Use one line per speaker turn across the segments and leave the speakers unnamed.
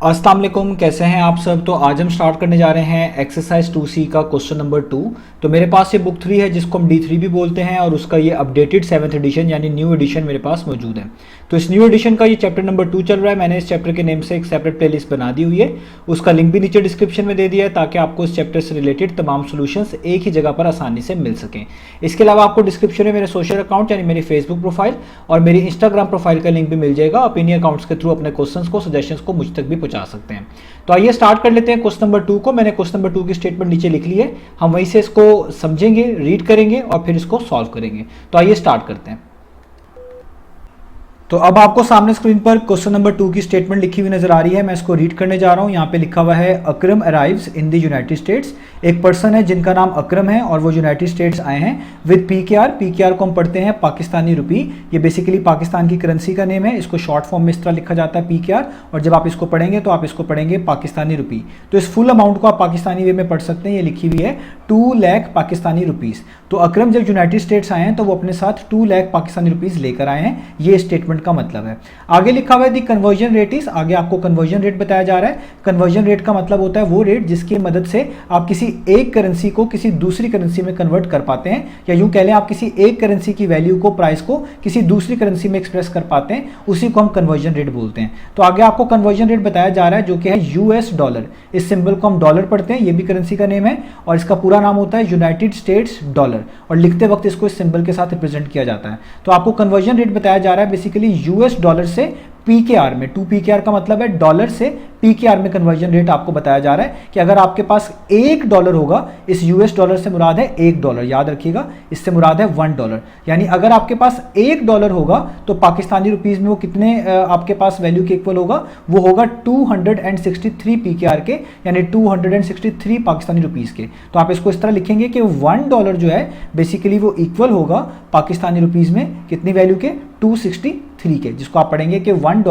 अस्सलाम वालेकुम, कैसे हैं आप सब। तो आज हम स्टार्ट करने जा रहे हैं एक्सरसाइज 2C का क्वेश्चन नंबर 2। तो मेरे पास ये बुक 3 है जिसको हम D3 भी बोलते हैं और उसका ये अपडेटेड 7th एडिशन यानी न्यू एडिशन मेरे पास मौजूद है। तो इस न्यू एडिशन का ये चैप्टर नंबर 2 चल रहा है। मैंने इस चैप्टर के नेम से एक सेपरेट प्लेलिस्ट बना दी हुई है, उसका लिंक भी नीचे डिस्क्रिप्शन में दे दिया है ताकि आपको इस चैप्टर से रिलेटेड तमाम सोल्यूशंस एक ही जगह पर आसानी से मिल सकें। इसके अलावा आपको डिस्क्रिप्शन में मेरे सोशल अकाउंट यानी मेरी फेसबुक प्रोफाइल और मेरी इंस्टाग्राम प्रोफाइल का लिंक भी मिल जाएगा। आप इन्हीं अकाउंट्स के थ्रू अपने क्वेश्चंस को, सजेशंस को मुझ तक भी पहुंचा सकते हैं। तो आइए स्टार्ट कर लेते हैं क्वेश्चन नंबर 2 को। मैंने क्वेश्चन नंबर 2 की स्टेटमेंट नीचे लिख ली है, हम वहीं से इसको समझेंगे, रीड करेंगे और फिर इसको सॉल्व करेंगे। तो आइए स्टार्ट करते हैं। तो अब आपको सामने स्क्रीन पर क्वेश्चन नंबर 2 की स्टेटमेंट लिखी हुई नजर आ रही है। मैं इसको रीड करने जा रहा हूं। यहाँ पे लिखा हुआ है Akram arrives in the United States. एक पर्सन है जिनका नाम अकरम है और वो यूनाइटेड स्टेट्स आए हैं विद पीकेआर। पीकेआर को हम पढ़ते हैं पाकिस्तानी रुपी। ये बेसिकली पाकिस्तान की करेंसी का नेम है। इसको शॉर्ट फॉर्म में इस तरह लिखा जाता है पीकेआर, और जब आप इसको पढ़ेंगे तो आप इसको पढ़ेंगे पाकिस्तानी रुपी। तो इस फुल अमाउंट को आप पाकिस्तानी वे में पढ़ सकते हैं। ये लिखी हुई है 2 लाख पाकिस्तानी रुपीज़। तो अकरम जब यूनाइटेड स्टेट्स आए हैं तो वो अपने साथ 2 लाख पाकिस्तानी रुपीज़ लेकर आए हैं। ये स्टेटमेंट का मतलब है। आगे लिखा हुआ है दी कन्वर्जन रेट इज। आगे आपको कन्वर्जन रेट बताया जा रहा है। कन्वर्जन रेट का मतलब होता है वो रेट जिसकी मदद से आप किसी एक करेंसी को किसी दूसरी करेंसी में कन्वर्ट कर पाते हैं, या यूं कह लें आप किसी एक करेंसी की वैल्यू को, प्राइस को किसी दूसरी करेंसी में एक्सप्रेस कर पाते हैं, उसी को हम कन्वर्जन रेट बोलते हैं। तो आगे आपको कन्वर्जन रेट बताया जा रहा है जो कि है यूएस डॉलर। इस सिंबल को हम डॉलर पढ़ते हैं, ये भी करेंसी का नेम है और इसका पूरा नाम होता है यूनाइटेड स्टेट्स डॉलर, और लिखते वक्त इसको इस सिंबल के साथ रिप्रेजेंट किया जाता है। तो आपको कन्वर्जन रेट बताया जा रहा है बेसिकली यूएस डॉलर से पीकेआर में। 2 पीकेआर का मतलब है डॉलर से पीकेआर में कन्वर्जन रेट आपको बताया जा रहा है कि अगर आपके पास $1 होगा, इस यूएस डॉलर से मुराद है $1, याद रखिएगा, इससे मुराद है $1। यानी अगर आपके पास $1 होगा तो पाकिस्तानी रुपीस में वो कितने आपके पास वैल्यू के इक्वल होगा? वो होगा 263 पीकेआर के, यानी 263 पाकिस्तानी रुपीस के। तो आप इसको इस तरह लिखेंगे कि $1 जो है बेसिकली वो इक्वल होगा पाकिस्तानी रुपीस में कितनी वैल्यू के? 263 के, जिसको आप पढ़ेंगे कि $1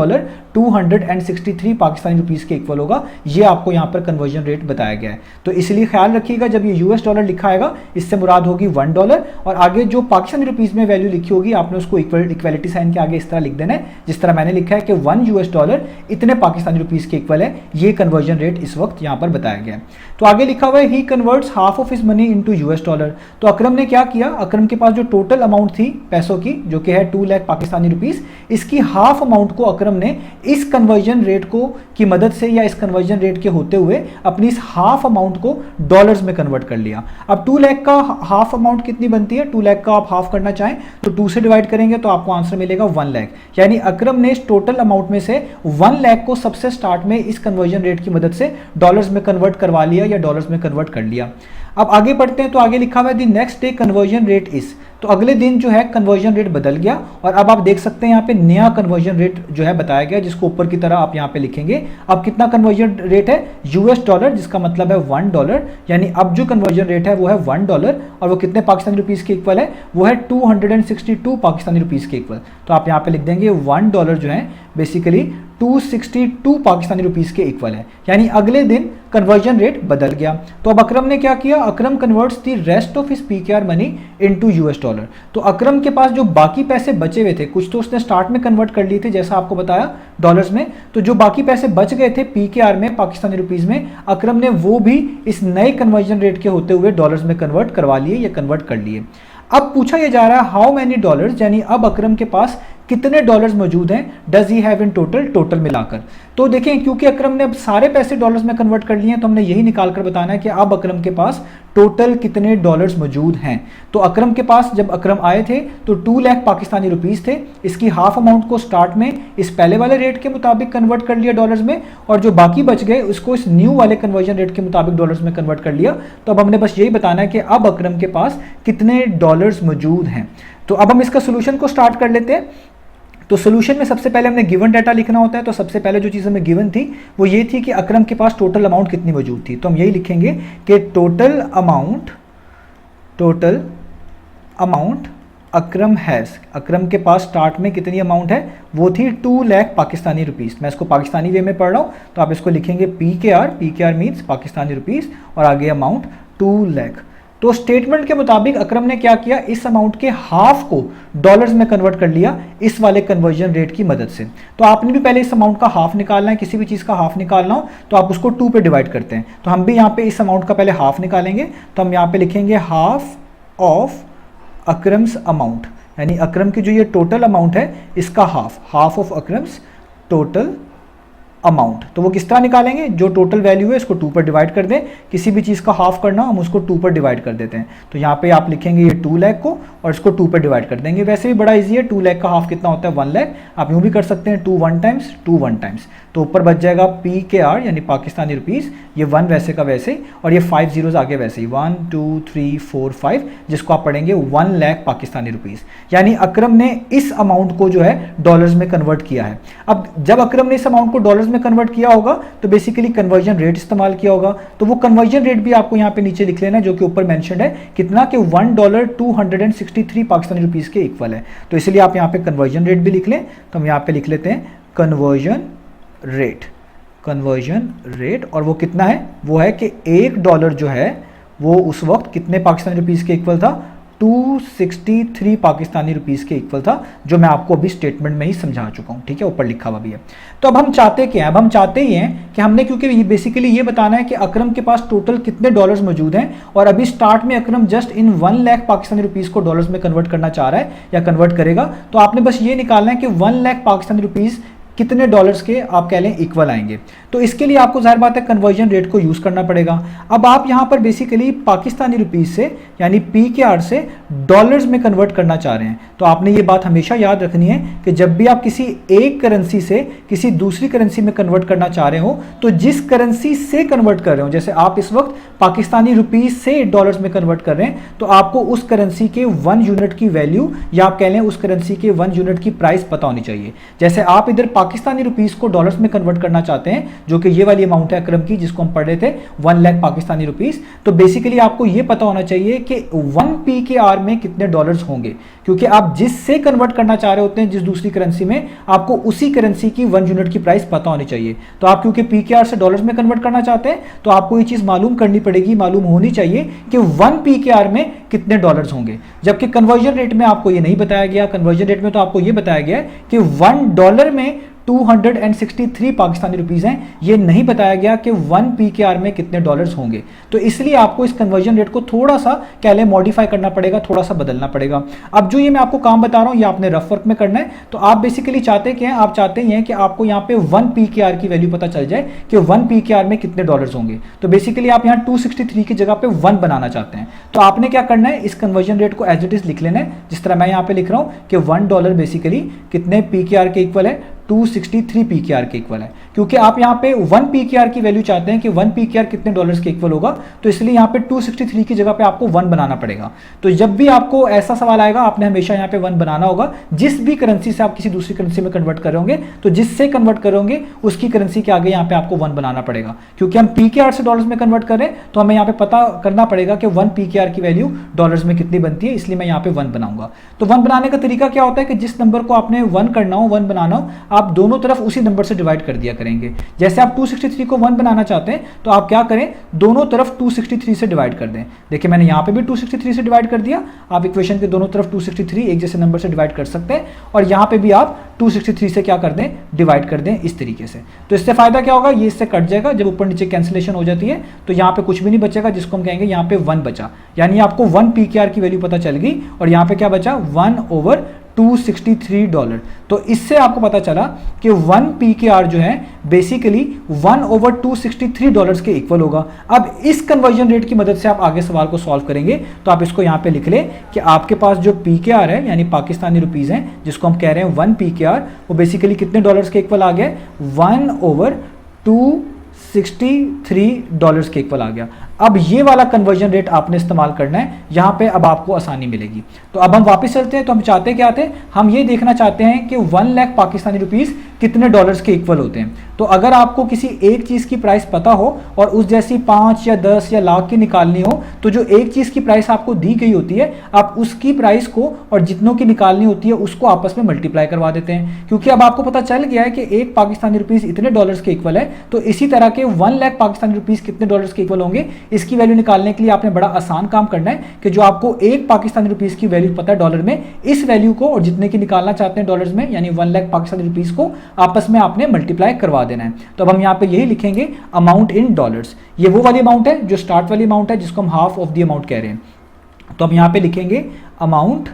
263 पाकिस्तानी रुपीस के इक्वल होगा। ये आपको यहाँ पर कन्वर्जन रेट बताया गया है। तो इसलिए ख्याल रखिएगा जब ये यूएस डॉलर लिखा आएगा इससे मुराद होगी $1, और आगे जो पाकिस्तानी रुपीस में वैल्यू लिखी होगी आपने उसको इक्वलिटी साइन के आगे इस तरह लिख देना है जिस तरह मैंने लिखा है कि $1 इतने पाकिस्तानी रुपीस के इक्वल है। ये कन्वर्जन रेट इस वक्त यहाँ पर बताया गया है। तो आगे लिखा हुआ है he converts half of his money into US dollar. तो अकरम ने क्या किया? अकरम के पास जो टोटल अमाउंट थी पैसों की जो कि है 2 लाख पाकिस्तानी रुपीस, इसकी हाफ अमाउंट को अकरम ने इस कन्वर्जन रेट को की मदद से या इस कन्वर्जन रेट के होते हुए अपनी इस हाफ अमाउंट को डॉलर्स में कन्वर्ट कर लिया। अब 2 लाख का हाफ अमाउंट कितनी बनती है? 2 लाख का आप हाफ करना चाहें तो 2 से डिवाइड करेंगे तो आपको आंसर मिलेगा 1 लाख। यानी अकरम ने इस टोटल अमाउंट में से 1 लाख को सबसे स्टार्ट में इस कन्वर्जन रेट की मदद से डॉलर्स में कन्वर्ट करवा लिया या डॉलर्स में कन्वर्ट कर लिया। अब आगे बढ़ते हैं। तो आगे लिखा हुआ है the next day conversion rate is. तो अगले दिन जो है कन्वर्जन रेट बदल गया, और अब आप देख सकते हैं यहाँ पे नया कन्वर्जन रेट जो है बताया गया जिसको ऊपर की तरह आप यहाँ पे लिखेंगे। अब कितना कन्वर्जन रेट है? यूएस डॉलर, जिसका मतलब है $1। यानी अब जो कन्वर्जन रेट है वो है $1, और वो कितने पाकिस्तानी रुपीस के इक्वल है? वो है 262 पाकिस्तानी रुपीस के इक्वल। तो आप यहाँ पे लिख देंगे $1 जो है बेसिकली 262 पाकिस्तानी रुपीस के इक्वल है। यानी अगले दिन कन्वर्जन रेट बदल गया। तो अब अकरम ने क्या किया? Akram converts the rest of his PKR money into US dollar. तो अकरम के पास जो बाकी पैसे बचे हुए थे, कुछ तो उसने स्टार्ट में कन्वर्ट कर लिए थे जैसा आपको बताया डॉलर्स में, तो जो बाकी पैसे बच गए थे पीकेआर में पाकिस्तानी रुपीस में, अकरम ने वो भी इस नए कन्वर्जन रेट के होते हुए डॉलर्स में कन्वर्ट करवा लिए या कन्वर्ट कर लिए। अब पूछा यह जा रहा है हाउ मैनी डॉलर्स, यानी अब अकरम के पास कितने डॉलर्स मौजूद हैं? Does he have in total, total मिलाकर। तो देखें क्योंकि अकरम ने अब सारे पैसे डॉलर्स में कन्वर्ट कर लिए हैं तो हमने यही निकाल कर बताना है कि अब अकरम के पास टोटल कितने डॉलर्स मौजूद हैं। तो अकरम के पास जब अकरम आए थे तो 2 लाख पाकिस्तानी रुपीस थे। इसकी हाफ अमाउंट को स्टार्ट में इस पहले वाले रेट के मुताबिक कन्वर्ट कर लिया डॉलर्स में, और जो बाकी बच गए उसको इस न्यू वाले कन्वर्जन रेट के मुताबिक डॉलर्स में कन्वर्ट कर लिया। तो अब हमने बस यही बताना है कि अब अकरम के पास कितने डॉलर्स मौजूद हैं। तो अब हम इसका सोल्यूशन को स्टार्ट कर लेते हैं। तो सोल्यूशन में सबसे पहले हमने गिवन डाटा लिखना होता है। तो सबसे पहले जो चीज़ हमें गिवन थी वो ये थी कि अकरम के पास टोटल अमाउंट कितनी मौजूद थी। तो हम यही लिखेंगे कि टोटल अमाउंट अकरम हैज़। अकरम के पास स्टार्ट में कितनी अमाउंट है? वो थी 2 लाख पाकिस्तानी रुपीस। मैं इसको पाकिस्तानी वे में पढ़ रहा हूँ तो आप इसको लिखेंगे पीकेआर मीन्स पाकिस्तानी रुपीस, और आगे अमाउंट 2 लाख। तो स्टेटमेंट के मुताबिक अकरम ने क्या किया, इस अमाउंट के हाफ को डॉलर्स में कन्वर्ट कर लिया इस वाले कन्वर्जन रेट की मदद से। तो आपने भी पहले इस अमाउंट का हाफ निकालना है, किसी भी चीज़ का हाफ निकालना हो तो आप उसको 2 पे डिवाइड करते हैं। तो हम भी यहाँ पे इस अमाउंट का पहले हाफ निकालेंगे, तो हम यहाँ पे लिखेंगे हाफ ऑफ अकरम्स अमाउंट, यानी अकरम की जो ये टोटल अमाउंट है इसका हाफ ऑफ अकरम्स टोटल अमाउंट। तो वो किस तरह निकालेंगे, जो टोटल वैल्यू है इसको 2 पर डिवाइड कर दें, किसी भी चीज़ का हाफ करना हम उसको 2 पर डिवाइड कर देते हैं। तो यहाँ पे आप लिखेंगे ये 2 लाख को और इसको 2 पर डिवाइड कर देंगे। वैसे भी बड़ा इजी है, 2 लाख का हाफ कितना होता है 1 लाख। आप यूँ भी कर सकते हैं 2 1 टाइम्स 2 1 टाइम्स, तो ऊपर बच जाएगा PKR यानी पाकिस्तानी रुपीज़, ये 1 वैसे का वैसे और ये 5 जीरोज़ आगे वैसे ही 1 2 3 4 5, जिसको आप पढ़ेंगे 1 लाख पाकिस्तानी रुपीज़। यानी अकरम ने इस अमाउंट को जो है डॉलर्स में कन्वर्ट किया है। अब जब अकरम ने इस अमाउंट को डॉलर्स में कन्वर्ट किया होगा तो बेसिकली कन्वर्जन रेट इस्तेमाल किया होगा। तो वो कन्वर्जन रेट भी आपको यहाँ पे नीचे लिख लेना है, जो कि ऊपर मेंशन्ड है कितना कि $1 पाकिस्तानी रुपीज़ के इक्वल है। तो इसलिए आप यहाँ पे कन्वर्जन रेट भी लिख लें। तो हम यहाँ पे लिख लेते हैं कन्वर्जन रेट, और वो कितना है, वो है कि $1 जो है वो उस वक्त कितने पाकिस्तानी रुपीज़ के इक्वल था, 263 पाकिस्तानी रुपीज़ के इक्वल था, जो मैं आपको अभी स्टेटमेंट में ही समझा चुका हूँ। ठीक है, ऊपर लिखा हुआ भी है। तो अब हम चाहते क्या है, अब हम चाहते ही हैं कि हमने, क्योंकि ये बेसिकली ये बताना है कि अकरम के पास टोटल कितने डॉलर्स मौजूद हैं, और अभी स्टार्ट में Akram just in 1 lakh Pakistani rupees को डॉलर्स में कन्वर्ट करना चाह रहा है या कन्वर्ट करेगा। तो आपने बस ये निकालना है कि 1 लाख पाकिस्तानी रुपीज़ कितने डॉलर्स के आप कह लें इक्वल आएंगे। तो इसके लिए आपको जाहिर बात है कन्वर्जन रेट को यूज़ करना पड़ेगा। अब आप यहाँ पर बेसिकली पाकिस्तानी रुपीज़ से यानी PKR से डॉलर्स में कन्वर्ट करना चाह रहे हैं। तो आपने ये बात हमेशा याद रखनी है कि जब भी आप किसी एक करेंसी से किसी दूसरी करेंसी में कन्वर्ट करना चाह रहे हो, तो जिस करेंसी से कन्वर्ट कर रहे हो, जैसे आप इस वक्त पाकिस्तानी रुपीज़ से डॉलर्स में कन्वर्ट कर रहे हैं, तो आपको उस करेंसी के 1 यूनिट की वैल्यू या आप कह लें उस करेंसी के 1 यूनिट की प्राइस पता होनी चाहिए। जैसे आप इधर पाकिस्तानी रुपीज़ को डॉलर्स में कन्वर्ट करना चाहते हैं, जो कि ये वाली अमाउंट है अकरम की जिसको हम पढ़ रहे थे 1 लाख पाकिस्तानी रुपीज़, तो बेसिकली आपको ये पता होना चाहिए कि 1 PKR में कितने डॉलर्स होंगे, क्योंकि आप जिससे कन्वर्ट करना चाह रहे होते हैं जिस दूसरी करेंसी में, आपको उसी करेंसी की 1 यूनिट की प्राइस पता होनी चाहिए। तो आप क्योंकि PKR से डॉलर्स में कन्वर्ट करना चाहते हैं, तो आपको ये चीज़ मालूम करनी पड़ेगी, मालूम होनी चाहिए कि 1 PKR में कितने डॉलर्स होंगे। जबकि कन्वर्जन रेट में आपको ये नहीं बताया गया। कन्वर्जन रेट में तो आपको ये बताया गया कि $1 में 263 पाकिस्तानी रुपीज़ हैं, ये नहीं बताया गया कि 1 PKR में कितने डॉलर्स होंगे। तो इसलिए आपको इस कन्वर्जन रेट को थोड़ा सा कह लें मॉडिफाई करना पड़ेगा, थोड़ा सा बदलना पड़ेगा। अब जो ये मैं आपको काम बता रहा हूँ ये आपने रफ वर्क में करना है। तो आप बेसिकली चाहते क्या हैं, आप चाहते हैं कि आपको यहाँ पे 1 PKR की वैल्यू पता चल जाए कि 1 PKR में कितने डॉलर्स होंगे। तो बेसिकली आप यहाँ 263 की जगह पे 1 बनाना चाहते हैं। तो आपने क्या करना है, इस कन्वर्जन रेट को एज इट इज लिख लेना है, जिस तरह मैं यहाँ पे लिख रहा हूँ कि $1 बेसिकली कितने PKR के इक्वल है, 263 PKR के इक्वल है। क्योंकि आप यहाँ पे 1 PKR की वैल्यू चाहते हैं कि 1 PKR कितने डॉलर्स के इक्वल होगा, तो इसलिए यहाँ पे 263 की जगह पे आपको 1 बनाना पड़ेगा। तो जब भी आपको ऐसा सवाल आएगा, आपने हमेशा यहाँ पे 1 बनाना होगा। जिस भी करेंसी से आप किसी दूसरी करेंसी में कन्वर्ट कर रहे होंगे, तो जिससे कन्वर्ट करोगे उसकी करेंसी के आगे यहाँ पे आपको 1 बनाना पड़ेगा। क्योंकि हम PKR से डॉलर्स में कन्वर्ट कर रहे हैं, तो हमें यहाँ पे पता करना पड़ेगा कि 1 PKR की वैल्यू डॉलर्स में कितनी बनती है, इसलिए मैं यहाँ पे 1 बनाऊंगा। तो 1 बनाने का तरीका क्या होता है कि जिस नंबर को आपने 1 करना हो, 1 बनाना हो, आप दोनों तरफ उसी नंबर से डिवाइड कर दिया करेंगे। जैसे आप 263 को 1 बनाना चाहते हैं, तो आप क्या करें, दोनों तरफ 263 से डिवाइड कर दें। देखिए मैंने यहाँ पे भी 263 से डिवाइड कर दिया। आप इक्वेशन के दोनों तरफ 263 एक जैसे नंबर से डिवाइड कर सकते हैं, और यहाँ पे भी आप 263 से क्या कर दें, डिवाइड कर दें इस तरीके से। तो इससे फायदा क्या होगा, ये इससे कट जाएगा। जब ऊपर नीचे कैंसिलेशन हो जाती है तो यहाँ पे कुछ भी नहीं बचेगा, जिसको हम कहेंगे यहाँ पे 1 बचा। यानी आपको 1 PKR की वैल्यू पता चल गई, और यहाँ पे क्या बचा, 1/263 डॉलर। तो इससे आपको पता चला कि 1 PKR जो है बेसिकली 1/263 डॉलर्स के इक्वल होगा। अब इस कन्वर्जन रेट की मदद से आप आगे सवाल को सॉल्व करेंगे। तो आप इसको यहाँ पे लिख लें कि आपके पास जो PKR है यानी पाकिस्तानी रुपीज़ हैं, जिसको हम कह रहे हैं 1 PKR, वो बेसिकली कितने डॉलर्स के इक्वल आ गया, 1/263 डॉलर्स के इक्वल आ गया। अब ये वाला कन्वर्जन रेट आपने इस्तेमाल करना है, यहाँ पे अब आपको आसानी मिलेगी। तो अब हम वापस चलते हैं। तो हम चाहते क्या थे, हम ये देखना चाहते हैं कि 1 लाख पाकिस्तानी रुपीज़ कितने डॉलर्स के इक्वल होते हैं। तो अगर आपको किसी एक चीज़ की प्राइस पता हो और उस जैसी 5 या 10 या लाख की निकालनी हो, तो जो एक चीज़ की प्राइस आपको दी गई होती है, आप उसकी प्राइस को और जितनों की निकालनी होती है उसको आपस में मल्टीप्लाई करवा देते हैं, क्योंकि अब आपको पता चल गया है कि एक पाकिस्तानी रुपीस इतने डॉलर्स के इक्वल है, तो इसी तरह के 1 लाख पाकिस्तानी रुपीस कितने डॉलर्स के इक्वल होंगे, इसकी वैल्यू निकालने के लिए आपने बड़ा आसान काम करना है कि जो आपको एक पाकिस्तानी रुपीस की वैल्यू पता है डॉलर में, इस वैल्यू को और जितने की निकालना चाहते हैं डॉलर्स में, यानी 1 लाख पाकिस्तानी रुपीस को आपस में आपने मल्टीप्लाई करवा देना है। तो अब हम यहाँ पे यही लिखेंगे अमाउंट इन डॉलर्स। ये वो वाली अमाउंट है जो स्टार्ट वाली अमाउंट है जिसको हम हाफ ऑफ द अमाउंट कह रहे हैं। तो हम यहाँ पे लिखेंगे अमाउंट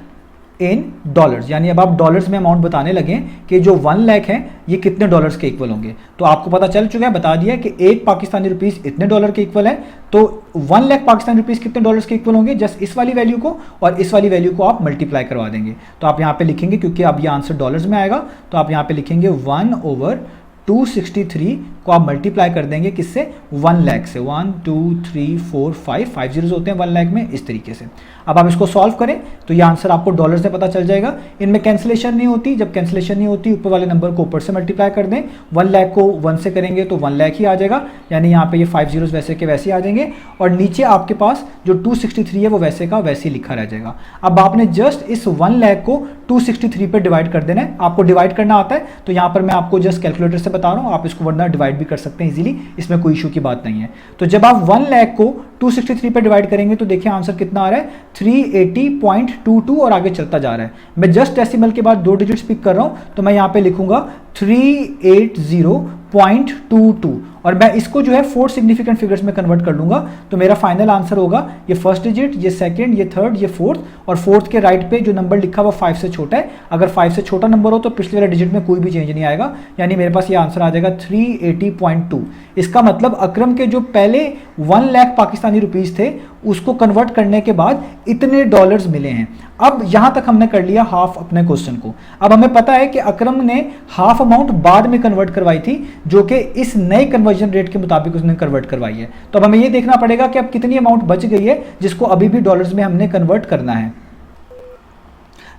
इन डॉलर्स, यानी अब आप डॉलर्स में अमाउंट बताने लगे कि जो 1 लाख है ये कितने डॉलर्स के इक्वल होंगे। तो आपको पता चल चुका है, बता दिया कि एक पाकिस्तानी रुपीस इतने डॉलर के इक्वल है, तो 1 लाख पाकिस्तानी रुपीस कितने डॉलर्स के इक्वल होंगे, जस्ट इस वाली वैल्यू को और इस वाली वैल्यू को आप मल्टीप्लाई करवा देंगे। तो आप यहाँ पे लिखेंगे, क्योंकि अब ये आंसर डॉलर्स में आएगा, तो आप यहाँ पे लिखेंगे 1/263 को आप मल्टीप्लाई कर देंगे किससे, 1 लाख से। 1 2 3 4 5 जीरोस होते हैं 1 लाख में, इस तरीके से। अब आप इसको सॉल्व करें तो ये आंसर आपको डॉलर से पता चल जाएगा। इनमें कैंसिलेशन नहीं होती, जब कैंसिलेशन नहीं होती ऊपर वाले नंबर को ऊपर से मल्टीप्लाई कर दें, 1 लाख को 1 से करेंगे तो 1 लाख ही आ जाएगा, यानी यहाँ पे ये 5 जीरोस वैसे के वैसे आ जाएंगे, और नीचे आपके पास जो 263 है वो वैसे का वैसे ही लिखा रह जाएगा। अब आपने जस्ट इस 1 लाख को 263 पे डिवाइड कर देना है। आपको डिवाइड करना आता है तो यहाँ पर मैं आपको जस्ट कैलकुलेटर से बता रहा हूँ, आप इसको वरना डिवाइड भी कर सकते हैं इजीली, इसमें कोई इशू की बात नहीं है। तो जब आप 1 लाख को 263 पे डिवाइड करेंगे तो देखिए आंसर कितना आ रहा है, 380.22 और आगे चलता जा रहा है। मैं जस्ट डेसिमल के बाद 2 डिजिट्स पिक कर रहा हूं, तो मैं यहां पे लिखूंगा 380.22 और मैं इसको जो है 4 सिग्निफिकेंट फिगर्स में कन्वर्ट कर लूंगा, तो मेरा फाइनल आंसर होगा ये फर्स्ट डिजिट, ये सेकंड, ये थर्ड, ये फोर्थ, और फोर्थ के राइट पे जो नंबर लिखा हुआ 5 से छोटा है। अगर 5 से छोटा नंबर हो तो पिछले वाले डिजिट में कोई भी चेंज नहीं आएगा, यानी मेरे पास ये आंसर आ जाएगा 380.2। इसका मतलब अकरम के जो पहले 1 लाख पाकिस्तानी रुपीस थे उसको कन्वर्ट करने के बाद इतने डॉलर्स मिले हैं। अब यहां तक हमने कर लिया हाफ अपने क्वेश्चन को। अब हमें पता है कि अकरम ने हाफ अमाउंट बाद में कन्वर्ट करवाई थी, जो कि इस नए कन्वर्जन रेट के मुताबिक उसने कन्वर्ट करवाई है। तो अब हमें यह देखना पड़ेगा कि अब कितनी अमाउंट बच गई है जिसको अभी भी डॉलर्स में हमने कन्वर्ट करना है।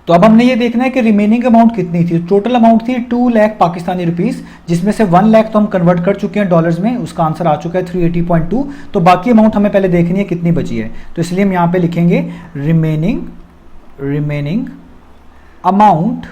तो अब हमने ये देखना है कि रिमेनिंग अमाउंट कितनी थी। टोटल अमाउंट थी 2 लाख पाकिस्तानी रुपीस, जिसमें से 1 लाख तो हम कन्वर्ट कर चुके हैं डॉलर्स में, उसका आंसर आ चुका है 380.2। तो बाकी अमाउंट हमें पहले देखनी है कितनी बची है, तो इसलिए हम यहाँ पे लिखेंगे remaining amount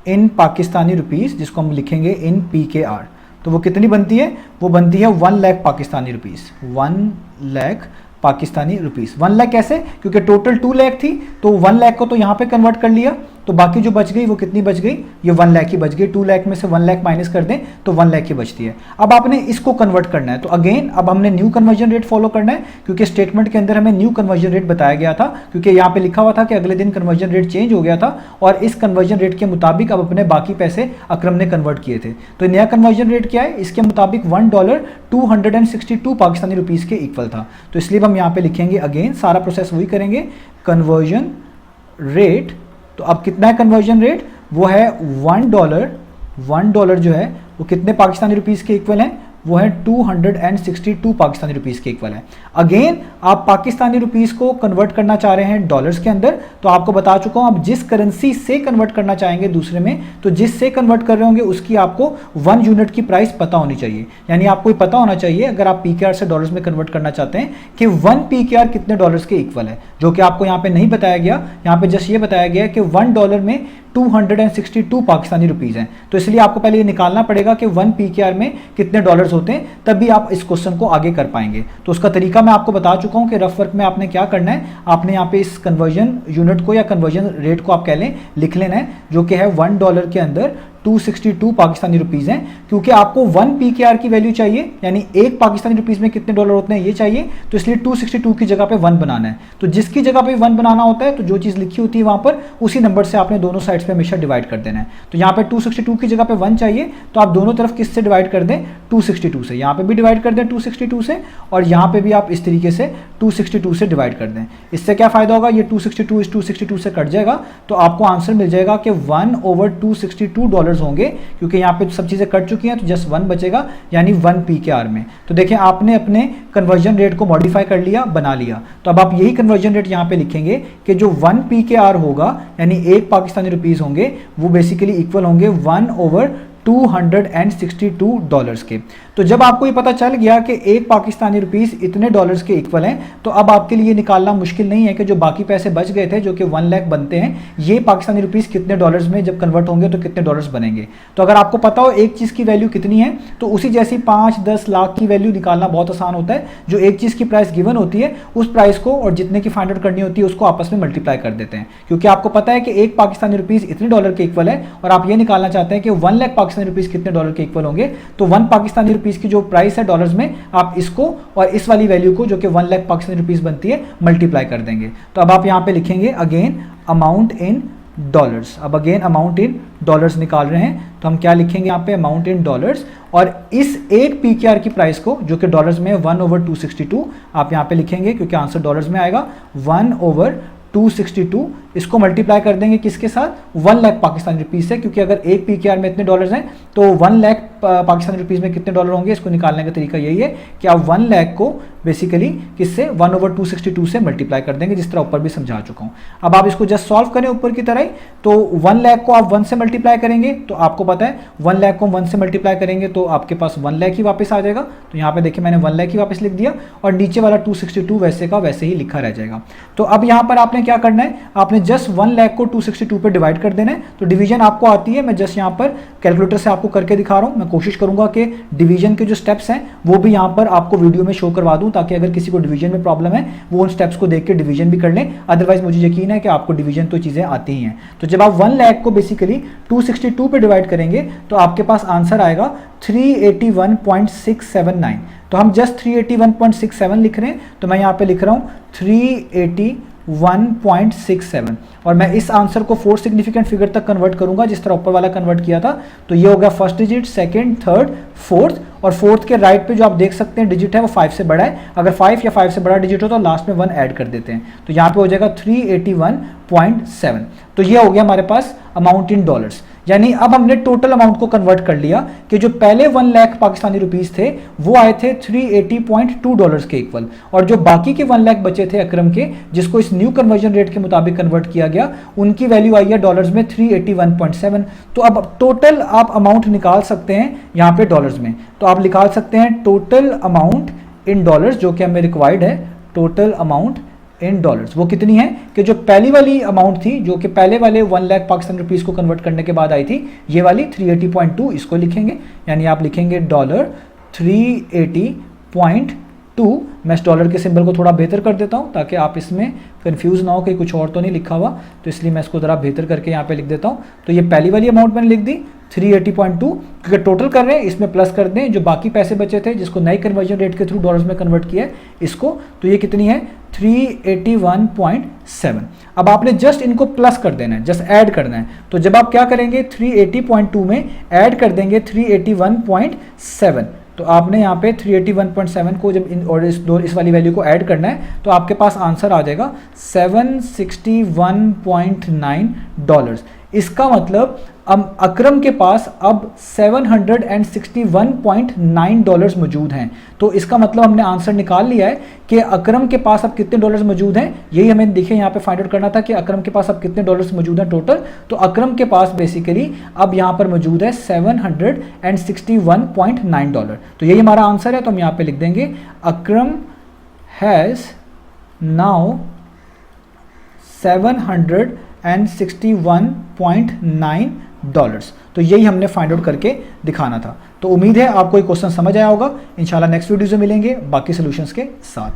in Pakistani rupees, जिसको हम लिखेंगे इन PKR। तो वो कितनी बनती है, वो बनती है 1 लाख पाकिस्तानी रुपीस। 1 लाख पाकिस्तानी रुपीस। 1 लाख कैसे, क्योंकि टोटल 2 लाख थी, तो 1 लाख को तो यहाँ पे कन्वर्ट कर लिया, तो बाकी जो बच गई वो कितनी बच गई, ये 1 लाख ही बच गई। 2 लाख में से 1 लाख माइनस कर दें तो 1 लाख ही बचती है। अब आपने इसको कन्वर्ट करना है, तो अगेन अब हमने न्यू कन्वर्जन रेट फॉलो करना है, क्योंकि स्टेटमेंट के अंदर हमें न्यू कन्वर्जन रेट बताया गया था, क्योंकि यहाँ पे लिखा हुआ था कि अगले दिन कन्वर्जन रेट चेंज हो गया था और इस कन्वर्जन रेट के मुताबिक अब अपने बाकी पैसे अकरम ने कन्वर्ट किए थे। तो नया कन्वर्जन रेट क्या है, इसके मुताबिक $1 262 पाकिस्तानी रुपीस के इक्वल था। तो इसलिए हम यहाँ पे लिखेंगे, अगेन सारा प्रोसेस वही करेंगे, कन्वर्जन रेट। तो अब कितना है कन्वर्जन रेट, वो है $1 जो है वो कितने पाकिस्तानी रुपीस के इक्वल है, वो है 262 पाकिस्तानी रुपीस के इक्वल है। अगेन आप पाकिस्तानी रुपीस को कन्वर्ट करना चाह रहे हैं डॉलर्स के अंदर, तो आपको बता चुका हूं आप जिस करेंसी से कन्वर्ट करना चाहेंगे दूसरे में, तो जिससे कन्वर्ट कर रहे होंगे उसकी आपको 1 यूनिट की प्राइस पता होनी चाहिए। यानी आपको पता होना चाहिए अगर आप PKR से डॉलर्स में कन्वर्ट करना चाहते हैं कि 1 PKR कितने डॉलर्स के इक्वल है, जो कि आपको यहाँ पे नहीं बताया गया। यहाँ पे जस्ट ये बताया गया कि $1 में 262 पाकिस्तानी रुपीस हैं। तो इसलिए आपको पहले ये निकालना पड़ेगा कि 1 PKR में कितने डॉलर्स होते हैं, तभी आप इस क्वेश्चन को आगे कर पाएंगे। तो उसका तरीका मैं आपको बता चुका हूं कि रफ वर्क में आपने क्या करना है, आपने यहाँ पे इस कन्वर्जन यूनिट को या कन्वर्जन रेट को आप कह लें लिख लेना है, जो कि है $1 के अंदर 262 पाकिस्तानी रुपीस हैं, क्योंकि आपको 1 PKR की वैल्यू चाहिए, यानी एक पाकिस्तानी रुपीस में कितने डॉलर होते हैं ये चाहिए, तो इसलिए 262 की जगह पे 1 बनाना है। तो जिसकी जगह पे 1 बनाना होता है, तो जो चीज़ लिखी होती है वहां पर उसी नंबर से आपने दोनों साइड्स पे हमेशा डिवाइड कर देना है। तो यहाँ पे 262 की जगह पे 1 चाहिए, तो आप दोनों तरफ किससे डिवाइड कर दें, 262 से। यहाँ पे भी डिवाइड कर दें 262 से, और यहाँ पे भी आप इस तरीके से 262 से डिवाइड कर दें। इससे क्या फायदा होगा, ये 262 इस 262 से कट जाएगा, तो आपको आंसर मिल जाएगा कि 1/262 डॉलर्स होंगे, क्योंकि यहाँ पे सब चीजें कट चुकी हैं, तो जस्ट 1 बचेगा, यानी 1 PKR में। तो देखिए आपने अपने कन्वर्जन रेट को मॉडिफाई कर लिया, बना लिया। तो अब आप यही कन्वर्जन रेट यहाँ पे लिखेंगे कि जो 1 PKR होगा, यानी एक पाकिस्तानी रुपीस होंगे, वो बेसिकली इक्वल होंगे 1/2 $262 के। तो जब आपको ये पता चल गया कि एक पाकिस्तानी रुपीस इतने डॉलर्स के इक्वल हैं, तो अब आपके लिए निकालना मुश्किल नहीं है कि जो बाकी पैसे बच गए थे जो कि 1 लाख बनते हैं, ये पाकिस्तानी रुपीस कितने डॉलर्स में जब कन्वर्ट होंगे तो कितने डॉलर्स बनेंगे। तो अगर आपको पता हो एक चीज़ की वैल्यू कितनी है, तो उसी जैसी 5-10 लाख की वैल्यू निकालना बहुत आसान होता है। जो एक चीज़ की प्राइस गिवन होती है उस प्राइस को और जितने की फाइंड आउट करनी होती है उसको आपस में मल्टीप्लाई कर देते हैं, क्योंकि आपको पता है कि एक पाकिस्तानी रुपीस इतने डॉलर के इक्वल है और आप ये निकालना चाहते हैं कि 1 लाख पाकिस्तानी रुपीस कितने डॉलर के इक्वल होंगे। तो 1 पाकिस्तानी रुपीस की जो प्राइस है डॉलर्स में, आप इसको और इस वाली वैल्यू को जो कि 1 लाख पाकिस्तानी रुपीस बनती है मल्टीप्लाई कर देंगे। तो अब आप यहाँ पे लिखेंगे अगेन अमाउंट इन डॉलर्स। अब अगेन अमाउंट इन डॉलर्स निकाल रहे हैं, तो हम क्या लिखेंगे यहाँ पे अमाउंट इन डॉलर्स, और इस एक पीकेआर की प्राइस को जो कि डॉलर्स में 1/262 आप यहाँ पे लिखेंगे क्योंकि आंसर डॉलर्स में आएगा 1/262। इसको मल्टीप्लाई कर देंगे किसके साथ, 1 लाख पाकिस्तानी रुपीस से, क्योंकि अगर एक पीकेआर में इतने डॉलर्स हैं तो 1 लाख पाकिस्तानी रुपीस में कितने डॉलर होंगे, इसको निकालने का तरीका यही है कि आप 1 लाख को बेसिकली किससे 1/262 से मल्टीप्लाई कर देंगे, जिस तरह ऊपर भी समझा चुका हूं। अब आप इसको जस्ट सॉल्व करें ऊपर की तरह ही, तो 1 लाख को आप 1 से मल्टीप्लाई करेंगे तो आपको पता है 1 लाख को 1 से मल्टीप्लाई करेंगे तो आपके पास 1 लाख ही वापस आ जाएगा। तो यहाँ पे देखिए मैंने 1 लाख ही वापस लिख दिया और नीचे वाला 262 वैसे का वैसे ही लिखा रह जाएगा। तो अब यहाँ पर आपने क्या करना है, आपने जस्ट 1 लाख को 262 पे डिवाइड कर देना है। तो डिवीजन आपको आती है, मैं जस्ट यहाँ पर कैलकुलेटर से आपको करके दिखा रहा हूँ। मैं कोशिश करूंगा कि डिवीजन के जो स्टेप्स हैं वो भी यहाँ पर आपको वीडियो में शो करवा दूं, ताकि अगर किसी को डिवीजन में प्रॉब्लम है वो उन स्टेप्स को देख के डिवीजन भी कर लें। अदरवाइज मुझे यकीन है कि आपको डिवीजन तो चीज़ें आती ही हैं। तो जब आप 1 लाख को बेसिकली 262 पे डिवाइड करेंगे तो आपके पास आंसर आएगा 381.679। तो हम जस्ट 381.67 लिख रहे हैं, तो मैं यहाँ पे लिख रहा हूँ 381.67 और मैं इस आंसर को 4 सिग्निफिकेंट फिगर तक कन्वर्ट करूंगा जिस तरह ऊपर वाला कन्वर्ट किया था। तो ये हो गया first digit, second, third, fourth, और फोर्थ के राइट पे जो आप देख सकते हैं डिजिट है वो 5 से बड़ा है। अगर 5 या 5 से बड़ा डिजिट हो तो लास्ट में 1 ऐड कर देते हैं, तो यहाँ पे हो जाएगा 381.7। तो ये हो गया हमारे पास अमाउंट इन डॉलर्स। यानी अब हमने टोटल अमाउंट को कन्वर्ट कर लिया कि जो पहले 1 लाख पाकिस्तानी रुपीस थे वो आए थे 380.2 डॉलर्स के इक्वल, और जो बाकी के 1 लाख बचे थे अकरम के, जिसको इस न्यू कन्वर्जन रेट के मुताबिक कन्वर्ट किया गया, उनकी वैल्यू आई है डॉलर्स में 381.7। तो अब टोटल आप अमाउंट निकाल सकते हैं यहाँ पे डॉलर्स में, तो आप निकाल सकते हैं टोटल अमाउंट इन डॉलर्स जो कि हमें रिक्वायर्ड है। टोटल अमाउंट इन डॉलर्स वो कितनी है कि जो पहली वाली अमाउंट थी जो कि पहले वाले 1 लाख पाकिस्तानी रुपीस को कन्वर्ट करने के बाद आई थी, ये वाली 380.2, इसको लिखेंगे। यानी आप लिखेंगे डॉलर 380.2। मैं इस डॉलर के सिंबल को थोड़ा बेहतर कर देता हूं ताकि आप इसमें कंफ्यूज ना हो कि कुछ और तो नहीं लिखा हुआ, तो इसलिए मैं इसको ज़रा बेहतर करके यहाँ पे लिख देता हूँ। तो ये पहली वाली अमाउंट मैंने लिख दी 380.2, क्योंकि टोटल कर रहे हैं इसमें प्लस कर दें जो बाकी पैसे बचे थे जिसको नए कन्वर्जन रेट के थ्रू डॉलर्स में कन्वर्ट किया है इसको, तो ये कितनी है 381.7। अब आपने जस्ट इनको प्लस कर देना है, जस्ट ऐड करना है। तो जब आप क्या करेंगे 380.2 में ऐड कर देंगे 381.7, तो आपने यहाँ पे 381.7 को जब और इस वाली वैल्यू को ऐड करना है तो आपके पास आंसर आ जाएगा 761.9 डॉलर्स। इसका मतलब अब अकरम के पास अब 761.9 डॉलर्स मौजूद हैं। तो इसका मतलब हमने आंसर निकाल लिया है कि अकरम के पास अब कितने डॉलर्स मौजूद हैं। यही हमें देखिए यहाँ पे फाइंड आउट करना था कि अकरम के पास अब कितने डॉलर्स मौजूद हैं टोटल। तो अकरम के पास बेसिकली अब यहाँ पर मौजूद है 761.9 डॉलर। तो यही हमारा आंसर है, तो हम यहाँ पे लिख देंगे अकरम हैज़ नाउ 761.9 डॉलर्स। तो यही हमने फाइंड आउट करके दिखाना था। तो उम्मीद है आपको ये क्वेश्चन समझ आया होगा। इंशाल्लाह नेक्स्ट वीडियो से मिलेंगे बाकी सॉल्यूशंस के साथ।